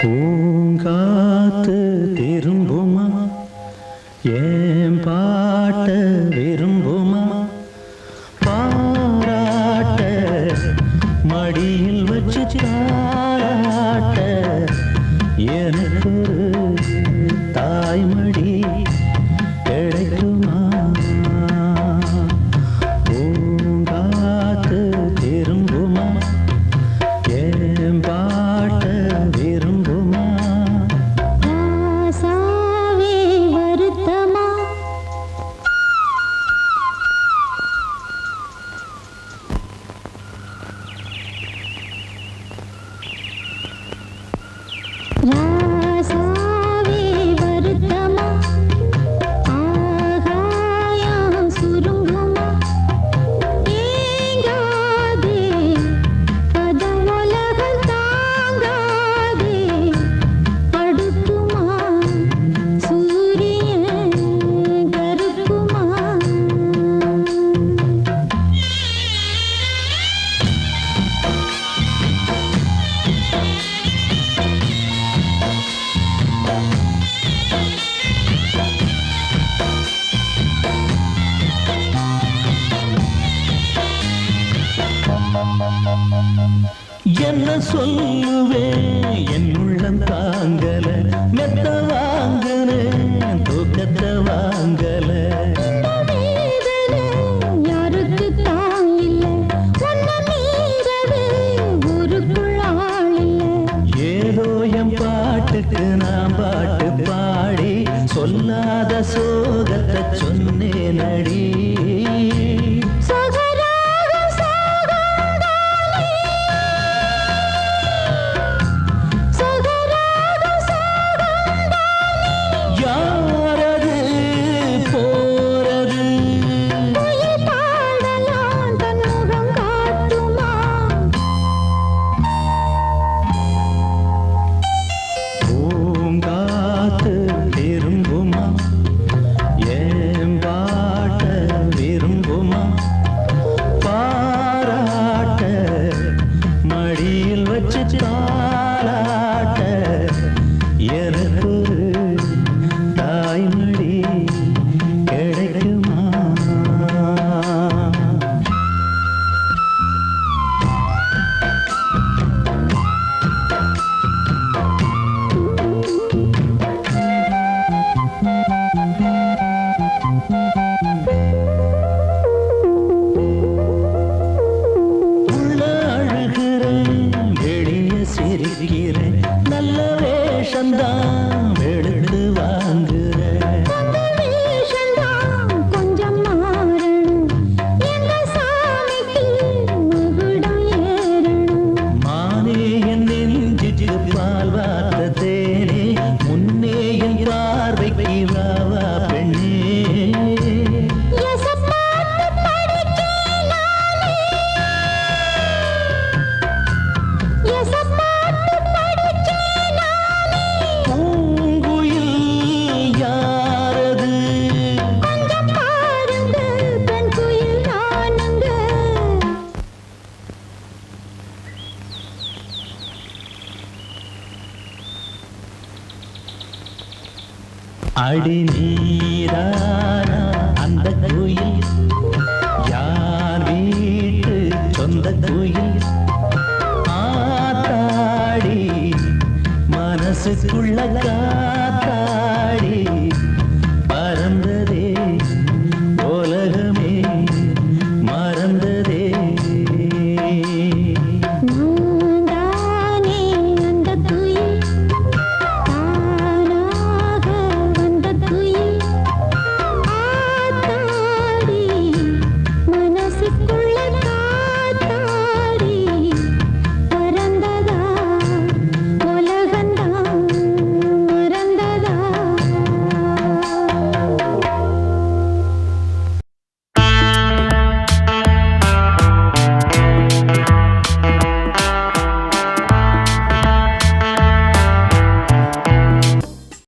பூங்காத்து திரும்புமா ஏன் பாட்ட விரும்புமா பாராட்ட மடியில் வச்சு தாராட்ட எனக்கு தாய்மடி கிடைக்குமா பூங்காத்து திரும்புமா ஏன் பாட்ட விரும்புமா ராசாவே வருத்தமா ராசாவே வருத்தமா ஆகாயம் சுருங்குமா ஏங்காதே பதம் உலகம் தாங்காதே படுக்குமா சூரியன் கருக்குமா என்ன சொல்லுவேன் என் உள்ளம் தாங்கல மெத்த வாங்கல தூக்கத்தை வாங்கல வேதனை யாருக்கு தான் இல்லை உன்னை மீறவே ஊருக்குள் ஆள் இல்லை ஏதோ என் பாட்டுக்கு நான் பாட்டு பாடி சொல்லாத சோகத்தை சொன்னேன் அடி சகராகம் சாகந்தானே சகராகம் சாகந்தானே யாரது போறது உயிர் பாடலாம் தன் முகம் காட்டுமா பூங்காத்து திரும்புமா ஏன் பாட்ட விரும்புமா பாராட்ட மடியில் வச்சு தாராட்ட எனக்கு தாய்மடி கிடைக்குமா உள்ள அழுகிறேன் வெளிய சிரிக்கிறேன் நல்ல வேஷந்தான் வெளுத்து வாங்குறேன் அந்த வேஷந்தான் கொஞ்சம் மாறணும் எங்க சாமிக்கு முகுடம் ஏறணும் மானே என் நெஞ்சுக்கு பால் வார்த்த தேனே முன்னே என் பார்வைக்கு வாவா பெண்ணே எசப்பாட்டு படிக்கேன் நானே எசப்பாட்டு படிக்கேன் நானே பூங்குயில் யாரது கொஞ்சம் பாருங்க பெண் குயில் நானுங்க அடி நீரானா அந்த குயில் யார் வீட்டு சொந்த குயில் ஆத்தாடி மனசுக்குள்ள காத்தாடி